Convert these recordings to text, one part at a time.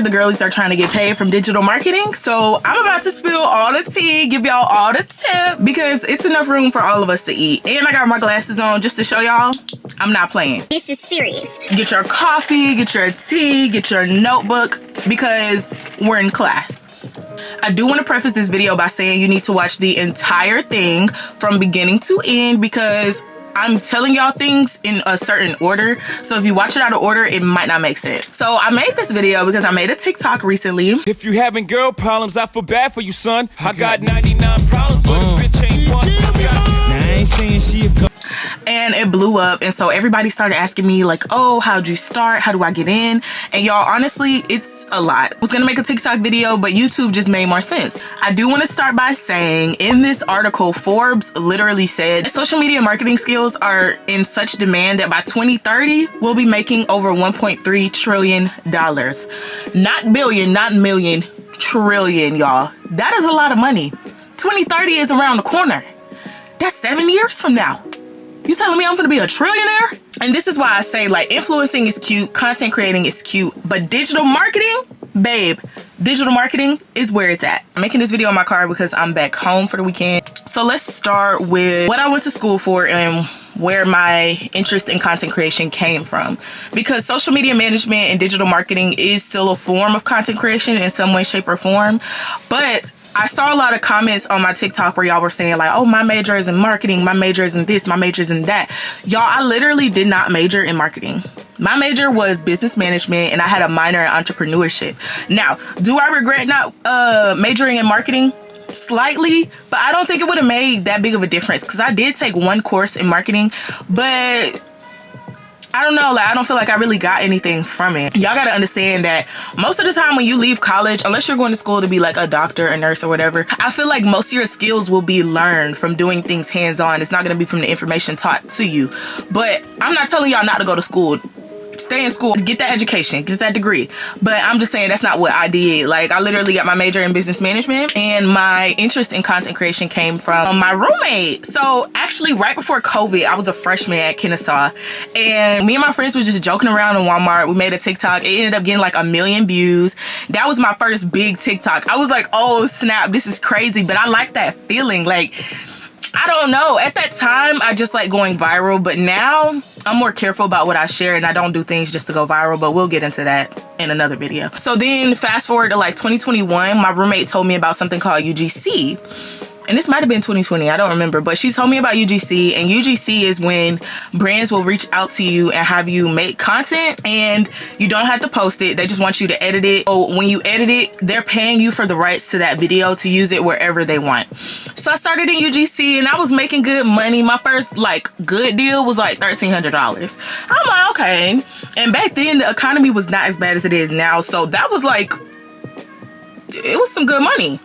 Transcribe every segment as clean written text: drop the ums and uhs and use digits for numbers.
heard the girlies are trying to get paid from digital marketing, so I'm about to spill all the tea, give y'all all the tip, because it's enough room for all of us to eat. And I got my glasses on just to show y'all I'm not playing. This is serious. Get your coffee, get your tea, get your notebook, because we're in class. I do want to preface this video by saying you need to watch the entire thing from beginning to end, because I'm telling y'all things in a certain order. So if you watch it out of order, it might not make sense. So I made this video because I made a TikTok recently. If you having girl problems, I feel bad for you, son. I got 99 problems, but a bitch ain't one. Now I ain't saying she a go. And it blew up, and so everybody started asking me like, oh, how'd you start? How do I get in? And y'all, honestly, it's a lot. I was gonna make a TikTok video, but YouTube just made more sense. I do want to start by saying, in this article, Forbes literally said social media marketing skills are in such demand that by 2030 we'll be making over $1.3 trillion. Not billion, not million, trillion, y'all. That is a lot of money. 2030 is around the corner. That's 7 years from now. You telling me I'm gonna be a trillionaire? And this is why I say, like, influencing is cute, content creating is cute, but digital marketing, babe, digital marketing is where it's at. I'm making this video in my car because I'm back home for the weekend. So let's start with what I went to school for and where my interest in content creation came from. Because social media management and digital marketing is still a form of content creation in some way, shape, or form. But I saw a lot of comments on my TikTok where y'all were saying like, oh, my major is in marketing, my major is in this, my major is in that. Y'all, I literally did not major in marketing. My major was business management, and I had a minor in entrepreneurship. Now, do I regret not majoring in marketing? Slightly, but I don't think it would have made that big of a difference, because I did take one course in marketing, but I don't know, like, I don't feel like I really got anything from it. Y'all gotta understand that most of the time when you leave college, unless you're going to school to be like a doctor, a nurse, or whatever, I feel like most of your skills will be learned from doing things hands-on. It's not gonna be from the information taught to you. But I'm not telling y'all not to go to school. Stay in school, get that education, get that degree. But I'm just saying that's not what I did. Like, I literally got my major in business management, and my interest in content creation came from my roommate. So actually, right before COVID, I was a freshman at Kennesaw, and me and my friends was just joking around in Walmart. We made a TikTok. It ended up getting like 1 million views. That was my first big TikTok. I was like, oh snap, this is crazy. But I like that feeling. Like, I don't know. At that time, I just like going viral, but now I'm more careful about what I share, and I don't do things just to go viral, but we'll get into that in another video. So then fast forward to like 2021, my roommate told me about something called UGC. And this might have been 2020, I don't remember, but she told me about UGC. And UGC is when brands will reach out to you and have you make content, and you don't have to post it. They just want you to edit it. Oh, when you edit it, they're paying you for the rights to that video to use it wherever they want. So I started in UGC, and I was making good money. My first like good deal was like $1,300. I'm like, okay. And back then the economy was not as bad as it is now. So that was like, it was some good money.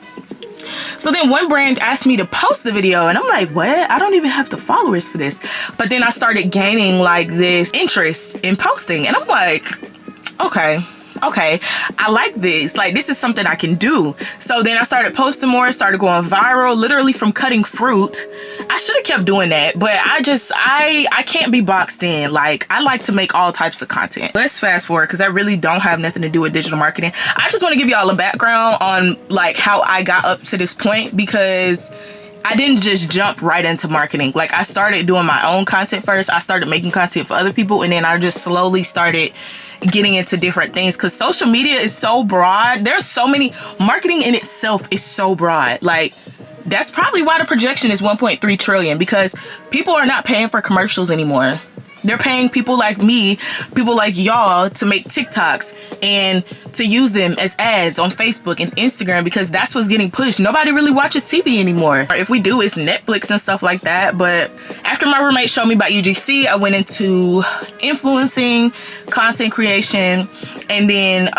So then one brand asked me to post the video, and I'm like, what? I don't even have the followers for this. But then I started gaining like this interest in posting, and I'm like, okay, I like this. Like, this is something I can do. So then I started posting more, started going viral, literally from cutting fruit. I should have kept doing that, but I can't be boxed in. Like, I like to make all types of content. Let's fast forward, because I really don't have nothing to do with digital marketing. I just want to give y'all a background on like how I got up to this point, because I didn't just jump right into marketing. Like, I started doing my own content first. I started making content for other people, and then I just slowly started getting into different things, because social media is so broad. There's so many, marketing in itself is so broad. Like, that's probably why the projection is 1.3 trillion, because people are not paying for commercials anymore. They're paying people like me, people like y'all, to make TikToks and to use them as ads on Facebook and Instagram, because that's what's getting pushed. Nobody really watches TV anymore. If we do, it's Netflix and stuff like that. But after my roommate showed me about UGC, I went into influencing, content creation. And then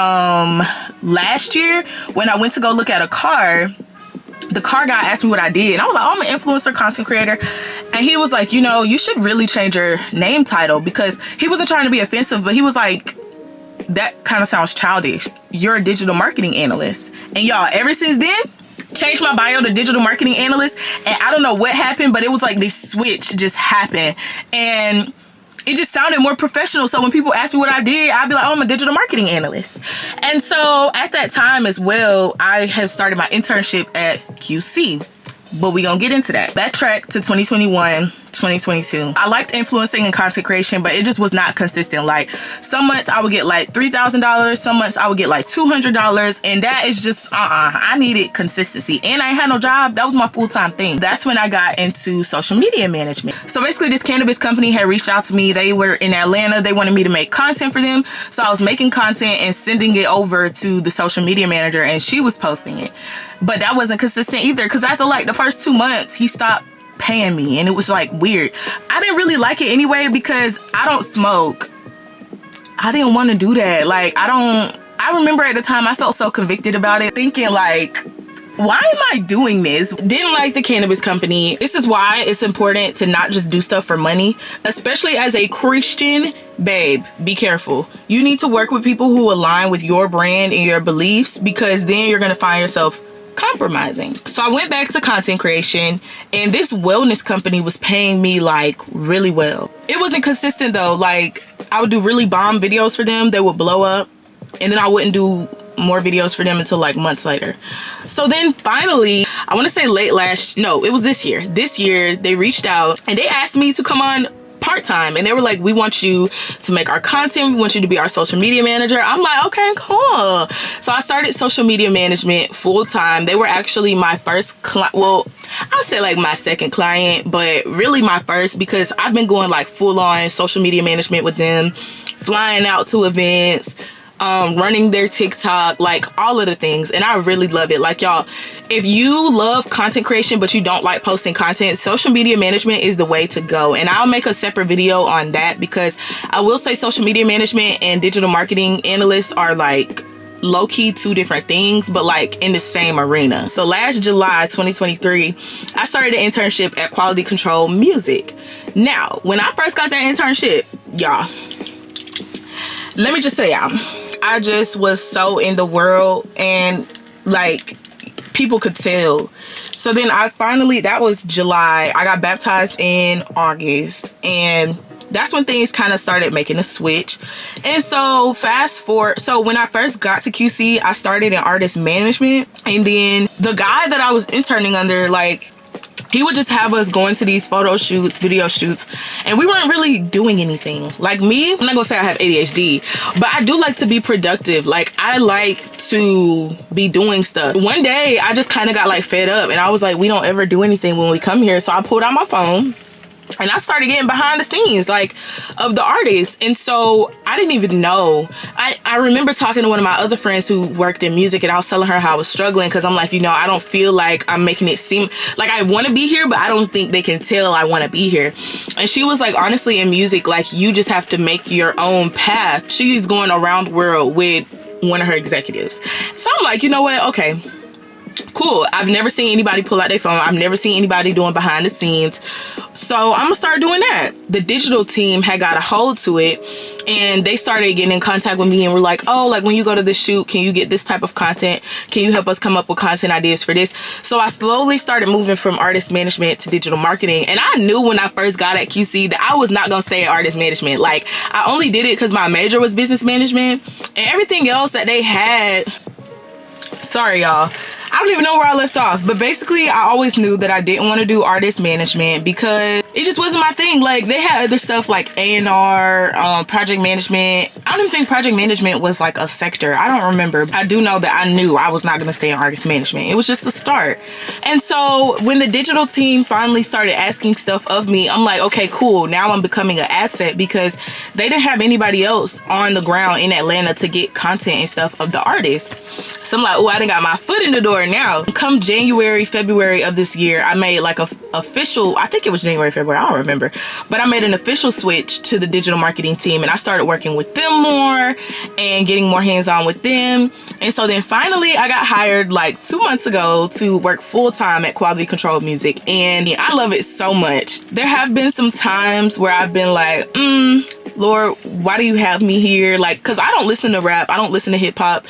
last year, when I went to go look at a car, the car guy asked me what I did, and I was like, oh, I'm an influencer, content creator. And he was like, you know, you should really change your name title, because he wasn't trying to be offensive, but he was like, that kind of sounds childish. You're a digital marketing analyst. And y'all, ever since then, changed my bio to digital marketing analyst. And I don't know what happened, but it was like this switch just happened. And it just sounded more professional. So when people ask me what I did, I'd be like, oh, I'm a digital marketing analyst. And so at that time as well, I had started my internship at QC. But we gonna get into that. Backtrack to 2021, 2022. I liked influencing and content creation, but it just was not consistent. Like some months I would get like $3,000, some months I would get like $200, and that is just I needed consistency, and I ain't had no job. That was my full-time thing. That's when I got into social media management. So basically, this cannabis company had reached out to me. They were in Atlanta. They wanted me to make content for them, so I was making content and sending it over to the social media manager, and she was posting it. But that wasn't consistent either, because after like the first 2 months, he stopped paying me, and it was like weird. I didn't really like it anyway because I don't smoke. I didn't want to do that. Like I remember at the time I felt so convicted about it, thinking like, why am I doing this? Didn't like the cannabis company. This is why it's important to not just do stuff for money, especially as a Christian. Babe, be careful. You need to work with people who align with your brand and your beliefs, because then you're gonna find yourself compromising. So I went back to content creation, and this wellness company was paying me like really well. It wasn't consistent though. Like I would do really bomb videos for them, they would blow up, and then I wouldn't do more videos for them until like months later. So then finally, I want to say it was this year they reached out and they asked me to come on part-time, and they were like, we want you to make our content, we want you to be our social media manager. I'm like, okay, cool. So I started social media management full-time. They were actually my first client. Well, I'll say like my second client, but really my first, because I've been going like full-on social media management with them, flying out to events, running their TikTok, like all of the things, and I really love it. Like y'all, if you love content creation but you don't like posting content, social media management is the way to go. And I'll make a separate video on that, because I will say social media management and digital marketing analysts are like low-key two different things, but like in the same arena. So last July 2023, I started an internship at Quality Control Music. Now when I first got that internship, y'all, let me just say, I just was so in the world, and like people could tell. So then that was July. I got baptized in August, and that's when things kind of started making a switch. And so fast forward, so when I first got to QC, I started in artist management, and then the guy that I was interning under, like, he would just have us going to these photo shoots, video shoots, and we weren't really doing anything. Like me, I'm not gonna say I have ADHD, but I do like to be productive. Like I like to be doing stuff. One day I just kind of got like fed up, and I was like, we don't ever do anything when we come here. So I pulled out my phone and I started getting behind the scenes like of the artists. And so I didn't even know. I remember talking to one of my other friends who worked in music, and I was telling her how I was struggling, because I'm like, I don't feel like I'm making it seem like I want to be here, but I don't think they can tell I want to be here. And she was like, honestly, in music, like you just have to make your own path. She's going around the world with one of her executives. So I'm like, you know what? Okay, cool. I've never seen anybody pull out their phone. I've never seen anybody doing behind the scenes. So I'm gonna start doing that. The digital team had got a hold to it, and they started getting in contact with me and were like, oh, like when you go to the shoot, can you get this type of content? Can you help us come up with content ideas for this? So I slowly started moving from artist management to digital marketing. And I knew when I first got at QC that I was not gonna stay at artist management. Like I only did it because my major was business management, and everything else that they had, sorry y'all, I don't even know where I left off, but basically I always knew that I didn't want to do artist management because it just wasn't my thing. Like they had other stuff like A&R, project management. I don't even think project management was like a sector. I don't remember. I do know that I knew I was not going to stay in artist management. It was just a start. And so when the digital team finally started asking stuff of me, I'm like, okay, cool. Now I'm becoming an asset, because they didn't have anybody else on the ground in Atlanta to get content and stuff of the artists. So I'm like, oh, I done got my foot in the door now. Come January, February of this year, I made like a official, I think it was January, February, I don't remember, but I made an official switch to the digital marketing team, and I started working with them more and getting more hands-on with them. And so then finally I got hired like 2 months ago to work full-time at Quality Control Music, and I love it so much. There have been some times where I've been like, Lord, why do you have me here? Like, because I don't listen to rap, I don't listen to hip-hop.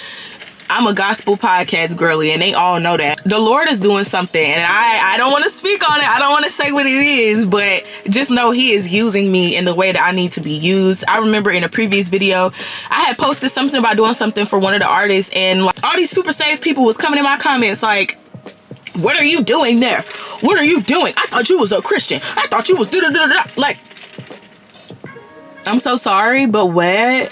I'm a gospel podcast girly, and they all know that. The Lord is doing something, and I don't want to speak on it. I don't want to say what it is, but just know he is using me in the way that I need to be used. I remember in a previous video, I had posted something about doing something for one of the artists, and like, all these super saved people was coming in my comments like, what are you doing there? What are you doing? I thought you was a Christian. I thought you was da-da-da-da-da. Like, I'm so sorry, but what?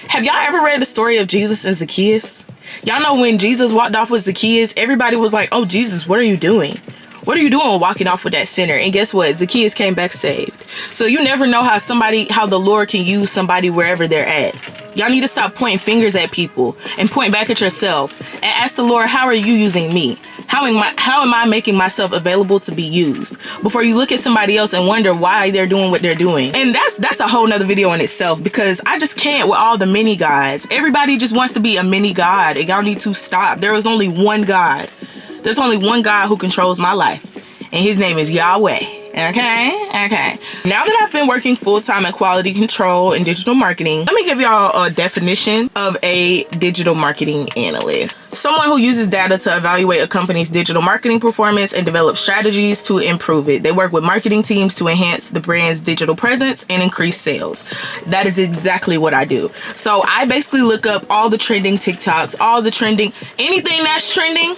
Have y'all ever read the story of Jesus and Zacchaeus? Y'all know when Jesus walked off with Zacchaeus, everybody was like, oh, Jesus, what are you doing? What are you doing walking off with that sinner? And guess what? Zacchaeus came back saved. So you never know how the Lord can use somebody wherever they're at. Y'all need to stop pointing fingers at people and point back at yourself and ask the Lord, how are you using me? How am I making myself available to be used? Before you look at somebody else and wonder why they're doing what they're doing. And that's a whole nother video in itself, because I just can't with all the mini gods. Everybody just wants to be a mini god, and y'all need to stop. There is only one God. There's only one God who controls my life, and his name is Yahweh. Okay. Now that I've been working full-time in quality control and digital marketing, let me give y'all a definition of a digital marketing analyst. Someone who uses data to evaluate a company's digital marketing performance and develop strategies to improve it. They work with marketing teams to enhance the brand's digital presence and increase sales. That is exactly what I do. So I basically look up all the trending TikToks, anything that's trending,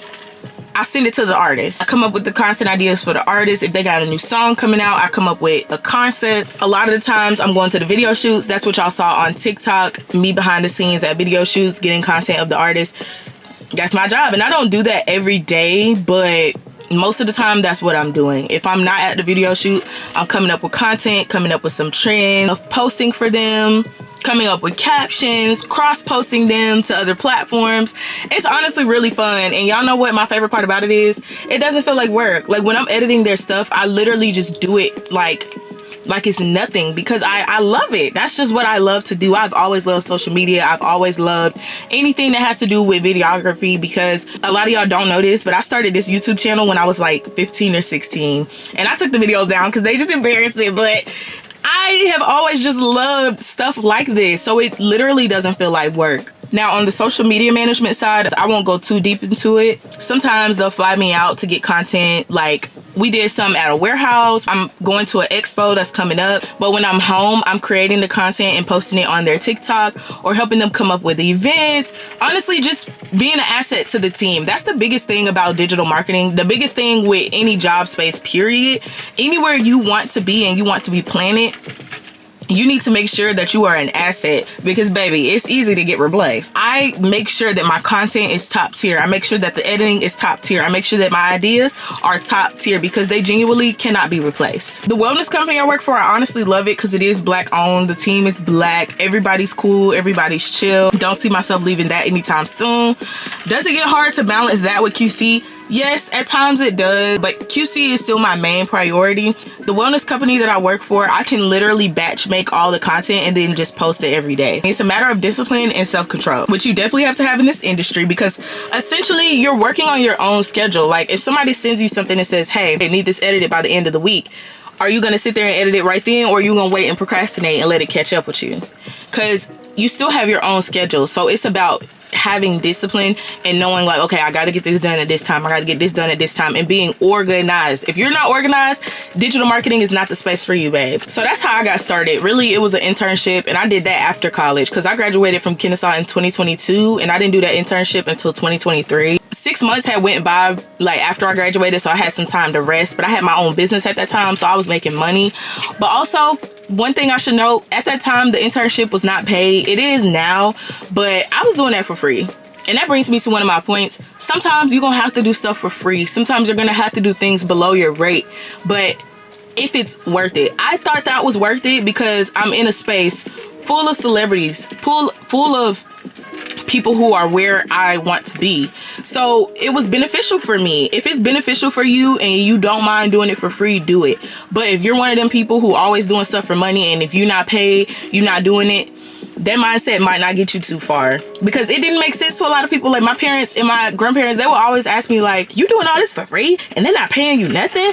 I send it to the artist. I come up with the content ideas for the artist. If they got a new song coming out, I come up with a concept. A lot of the times I'm going to the video shoots. That's what y'all saw on TikTok, me behind the scenes at video shoots, getting content of the artist. That's my job. And I don't do that every day, but most of the time that's what I'm doing. If I'm not at the video shoot, I'm coming up with content, coming up with some trend of posting for them, coming up with captions, cross-posting them to other platforms. It's honestly really fun. And y'all know what my favorite part about it is? It doesn't feel like work. Like when I'm editing their stuff, I literally just do it like it's nothing, because I love it. That's just what I love to do. I've always loved social media. I've always loved anything that has to do with videography, because a lot of y'all don't know this, but I started this YouTube channel when I was like 15 or 16, and I took the videos down because they just embarrassed it, but I have always just loved stuff like this, so it literally doesn't feel like work. Now on the social media management side, I won't go too deep into it. Sometimes they'll fly me out to get content. Like we did some at a warehouse. I'm going to an expo that's coming up. But when I'm home, I'm creating the content and posting it on their TikTok or helping them come up with events. Honestly, just being an asset to the team. That's the biggest thing about digital marketing. The biggest thing with any job space, period. Anywhere you want to be and you want to be planted, you need to make sure that you are an asset, because baby, it's easy to get replaced. I make sure that my content is top tier. I make sure that the editing is top tier. I make sure that my ideas are top tier, because they genuinely cannot be replaced. The wellness company I work for, I honestly love it because it is Black owned. The team is Black. Everybody's cool. Everybody's chill. Don't see myself leaving that anytime soon. Does it get hard to balance that with QC? Yes, at times it does, but QC is still my main priority. The wellness company that I work for, I can literally batch make all the content and then just post it every day. It's a matter of discipline and self-control, which you definitely have to have in this industry, because essentially you're working on your own schedule. Like if somebody sends you something that says, hey, they need this edited by the end of the week, are you going to sit there and edit it right then, or are you going to wait and procrastinate and let it catch up with you? Because you still have your own schedule. So it's about having discipline and knowing like, okay, I got to get this done at this time. I got to get this done at this time, and being organized. If you're not organized, digital marketing is not the space for you, babe. So that's how I got started. Really, it was an internship, and I did that after college because I graduated from Kennesaw in 2022, and I didn't do that internship until 2023. 6 months had went by like after I graduated, so I had some time to rest, but I had my own business at that time, so I was making money. But also, one thing I should note, at that time, the internship was not paid. It is now, but I was doing that for free. And that brings me to one of my points. Sometimes you're going to have to do stuff for free. Sometimes you're going to have to do things below your rate. But if it's worth it, I thought that was worth it because I'm in a space full of celebrities, full of people who are where I want to be. So it was beneficial for me. If it's beneficial for you and you don't mind doing it for free, do it. But if you're one of them people who always doing stuff for money, and if you're not paid, you're not doing it, that mindset might not get you too far, because it didn't make sense to a lot of people. Like my parents and my grandparents, they would always ask me like, you doing all this for free and they're not paying you nothing?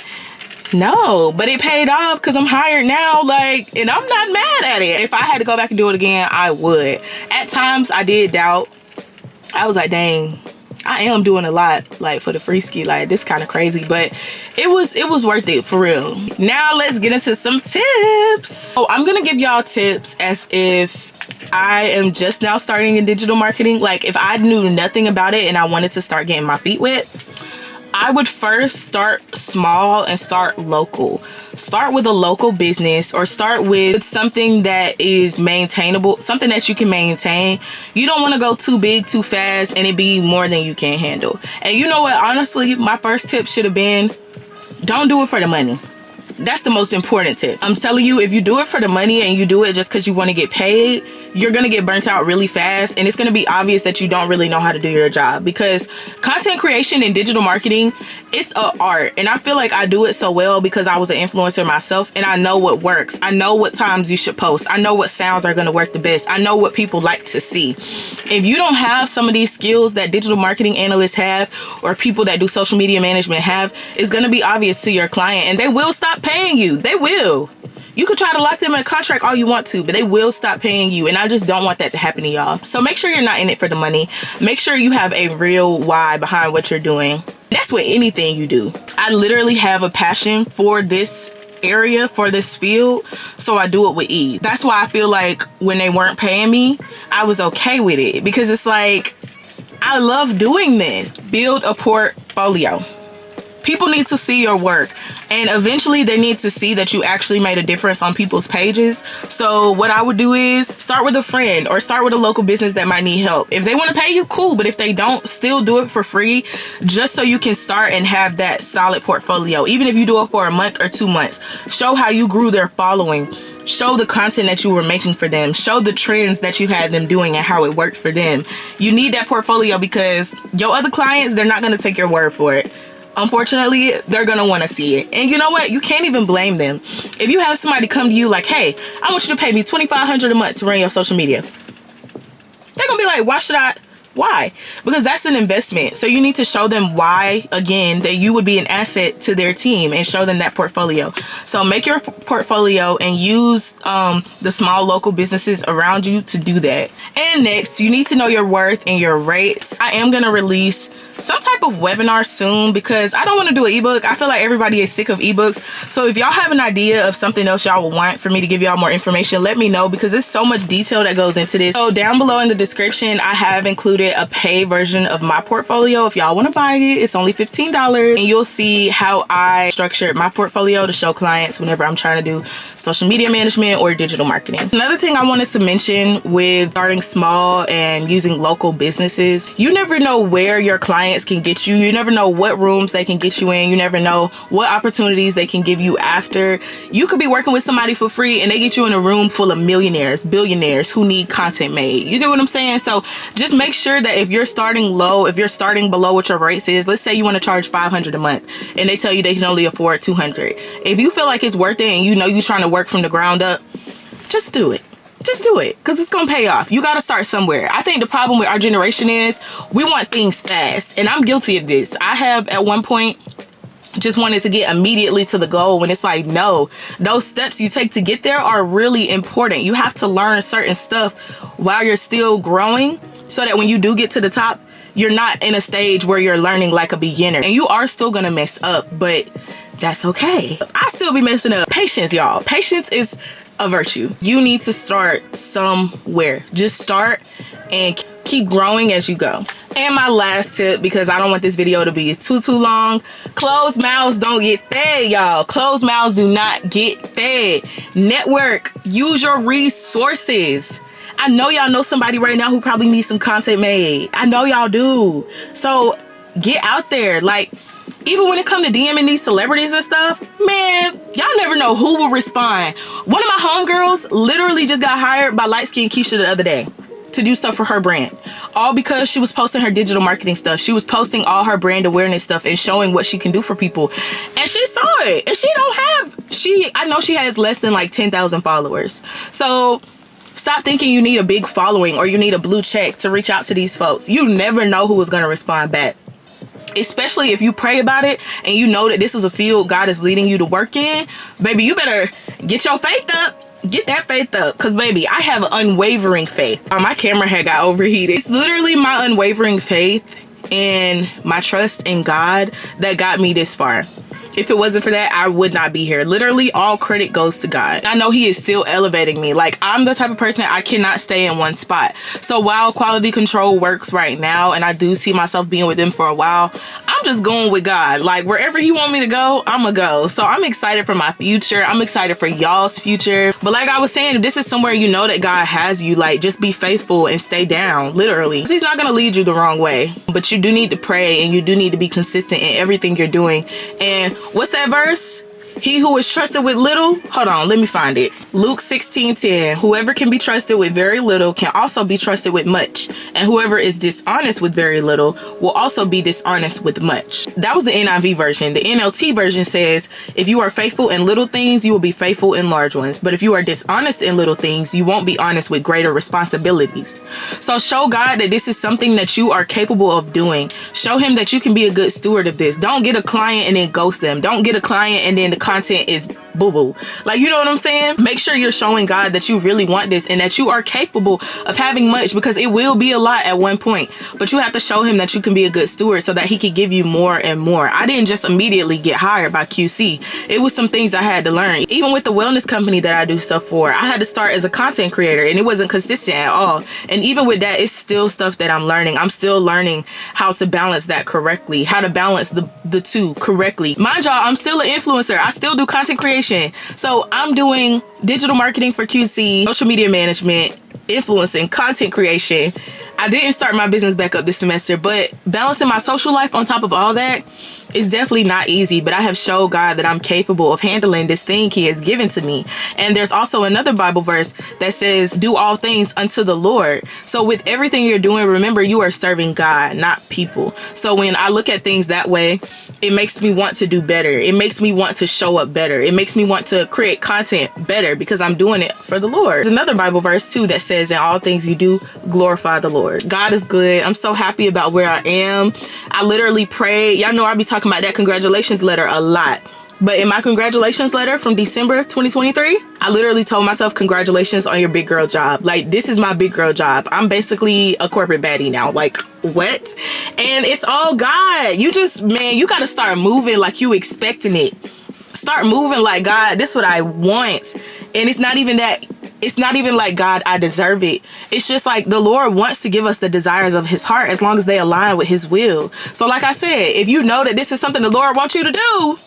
No, but it paid off because I'm hired now, like, and I'm not mad at it. If I had to go back and do it again, I would. At times I did doubt. I was like, dang, I am doing a lot like for the free ski. Like, this kind of crazy, but it was worth it for real. Now let's get into some tips. So I'm gonna give y'all tips as if I am just now starting in digital marketing. Like, if I knew nothing about it and I wanted to start getting my feet wet, I would first start small and start local. Start with a local business, or start with something that is maintainable, something that you can maintain. You don't want to go too big too fast and it be more than you can handle. And you know what? Honestly, my first tip should have been, don't do it for the money. That's the most important tip. I'm telling you, if you do it for the money and you do it just because you want to get paid, you're going to get burnt out really fast, and it's going to be obvious that you don't really know how to do your job. Because content creation and digital marketing, it's an art, and I feel like I do it so well because I was an influencer myself, and I know what works. I know what times you should post. I know what sounds are going to work the best. I know what people like to see. If you don't have some of these skills that digital marketing analysts have, or people that do social media management have, it's going to be obvious to your client, and they will stop paying you. They will. You could try to lock them in a contract all you want to, but they will stop paying you, and I just don't want that to happen to y'all. So make sure you're not in it for the money. Make sure you have a real why behind what you're doing. That's with anything you do. I literally have a passion for this area, for this field, so I do it with ease. That's why I feel like when they weren't paying me, I was okay with it, because it's like, I love doing this. Build a portfolio. People need to see your work, and eventually they need to see that you actually made a difference on people's pages. So what I would do is start with a friend, or start with a local business that might need help. If they want to pay you, cool, but if they don't, still do it for free, just so you can start and have that solid portfolio. Even if you do it for a month or 2 months, show how you grew their following. Show the content that you were making for them. Show the trends that you had them doing and how it worked for them. You need that portfolio, because your other clients, they're not going to take your word for it. Unfortunately, they're gonna want to see it. And you know what? You can't even blame them. If you have somebody come to you like, hey, I want you to pay me $2,500 a month to run your social media, they're gonna be like, why? Because that's an investment. So you need to show them why, again, that you would be an asset to their team, and show them that portfolio. So make your portfolio and use the small local businesses around you to do that. And next, you need to know your worth and your rates. I am going to release some type of webinar soon, because I don't want to do an ebook. I feel like everybody is sick of ebooks. So if y'all have an idea of something else y'all would want for me to give y'all more information, let me know, because there's so much detail that goes into this. So down below in the description, I have included a paid version of my portfolio. If y'all want to buy it, it's only $15, and you'll see how I structured my portfolio to show clients whenever I'm trying to do social media management or digital marketing. Another thing I wanted to mention with starting small and using local businesses, you never know where your clients can get you. You never know what rooms they can get you in. You never know what opportunities they can give you after. You could be working with somebody for free and they get you in a room full of millionaires, billionaires who need content made. You get what I'm saying? So just make sure that if you're starting low, if you're starting below what your rates is, let's say you want to charge $500 a month and they tell you they can only afford $200. If you feel like it's worth it and you know you're trying to work from the ground up, just do it. Just do it, because it's gonna pay off. You gotta start somewhere. I think the problem with our generation is we want things fast, and I'm guilty of this. I have at one point just wanted to get immediately to the goal, when it's like, no, those steps you take to get there are really important. You have to learn certain stuff while you're still growing, so that when you do get to the top, you're not in a stage where you're learning like a beginner, and you are still gonna mess up, but that's okay. I still be messing up. Patience, y'all. Patience is a virtue. You need to start somewhere. Just start and keep growing as you go. And my last tip, because I don't want this video to be too long, closed mouths don't get fed, y'all. Closed mouths do not get fed. Network. Use your resources. I know y'all know somebody right now who probably needs some content made. I know y'all do. So get out there. Like, even when it comes to DMing these celebrities and stuff, man, y'all never know who will respond. One of my homegirls literally just got hired by Light Skin Keisha the other day to do stuff for her brand, all because she was posting her digital marketing stuff. She was posting all her brand awareness stuff and showing what she can do for people, and she saw it. And I know she has less than like 10,000 followers. So stop thinking you need a big following or you need a blue check to reach out to these folks. You never know who is going to respond back. especially if you pray about it and you know that this is a field God is leading you to work in, baby, you better get your faith up. Get that faith up, because baby, I have unwavering faith. My camera had got overheated. It's literally my unwavering faith and my trust in God that got me this far. If it wasn't for that, I would not be here. Literally, all credit goes to God. I know he is still elevating me. Like, I'm the type of person, I cannot stay in one spot. So while quality control works right now, and I do see myself being with them for a while, I'm just going with God. Like, wherever he want me to go, I'ma go. So I'm excited for my future. I'm excited for y'all's future. But like I was saying, if this is somewhere you know that God has you, like, just be faithful and stay down, literally. He's not gonna lead you the wrong way. But you do need to pray, and you do need to be consistent in everything you're doing. And what's that verse? He who is trusted with little, hold on, let me find it. Luke 16:10. Whoever can be trusted with very little can also be trusted with much. And whoever is dishonest with very little will also be dishonest with much. That was the NIV version. The NLT version says, if you are faithful in little things, you will be faithful in large ones. But if you are dishonest in little things, you won't be honest with greater responsibilities. So show God that this is something that you are capable of doing. Show him that you can be a good steward of this. Don't get a client and then ghost them. Don't get a client and then the content is boo-boo. Like, you know what I'm saying? Make sure you're showing God that you really want this and that you are capable of having much, because it will be a lot at one point. But you have to show him that you can be a good steward so that he can give you more and more. I didn't just immediately get hired by QC. It was some things I had to learn. Even with the wellness company that I do stuff for, I had to start as a content creator and it wasn't consistent at all. And even with that, it's still stuff that I'm learning. I'm still learning how to balance that correctly, how to balance the two correctly. Mind y'all, I'm still an influencer. I still do content creation. So I'm doing digital marketing for QC, social media management, influencing, content creation. I didn't start my business back up this semester, but balancing my social life on top of all that is definitely not easy. But I have showed God that I'm capable of handling this thing he has given to me. And there's also another Bible verse that says, do all things unto the Lord. So with everything you're doing, remember, you are serving God, not people. So when I look at things that way, it makes me want to do better. It makes me want to show up better. It makes me want to create content better because I'm doing it for the Lord. There's another Bible verse too that says, in all things you do, glorify the Lord. God is good. I'm so happy about where I am. I literally pray. Y'all know I be talking about that congratulations letter a lot. But in my congratulations letter from December 2023, I literally told myself, congratulations on your big girl job. Like, this is my big girl job. I'm basically a corporate baddie now. Like, what? And it's all God. You just, man, you got to start moving like you expecting it. Start moving like, God, this is what I want. And it's not even that. It's not even like, God, I deserve it. It's just like the Lord wants to give us the desires of his heart as long as they align with his will. So like I said, if you know that this is something the Lord wants you to do,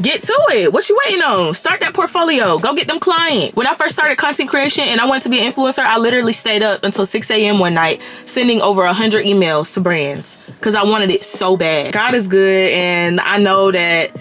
get to it. What you waiting on? Start that portfolio. Go get them clients. When I first started content creation and I wanted to be an influencer, I literally stayed up until 6 a.m. one night sending over 100 emails to brands because I wanted it so bad. God is good, and I know that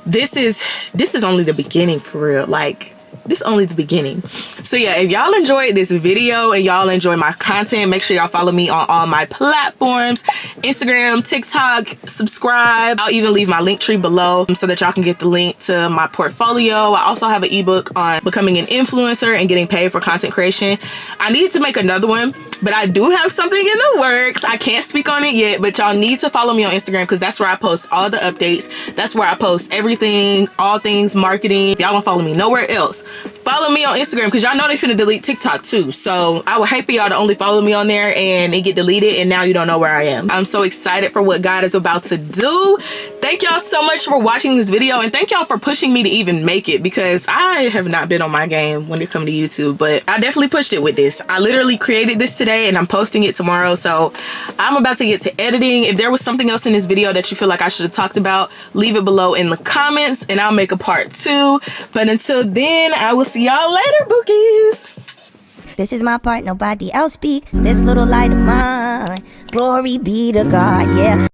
this is only the beginning, for real. Like, this is only the beginning. So yeah, if y'all enjoyed this video and y'all enjoy my content, make sure y'all follow me on all my platforms, Instagram, TikTok, subscribe. I'll even leave my link tree below so that y'all can get the link to my portfolio. I also have an ebook on becoming an influencer and getting paid for content creation. I need to make another one, but I do have something in the works. I can't speak on it yet, but y'all need to follow me on Instagram because that's where I post all the updates. That's where I post everything, all things marketing. If y'all don't follow me nowhere else, follow me on Instagram because y'all know they finna delete TikTok too. So I would hate for y'all to only follow me on there and it get deleted and now you don't know where I am. I'm so excited for what God is about to do. Thank y'all so much for watching this video, and thank y'all for pushing me to even make it because I have not been on my game when it comes to YouTube, but I definitely pushed it with this. I literally created this today and I'm posting it tomorrow. So I'm about to get to editing. If there was something else in this video that you feel like I should have talked about, leave it below in the comments and I'll make a part 2. But until then, I will see y'all later, bookies. This is my part, nobody else speak. This little light of mine, glory be to God, yeah.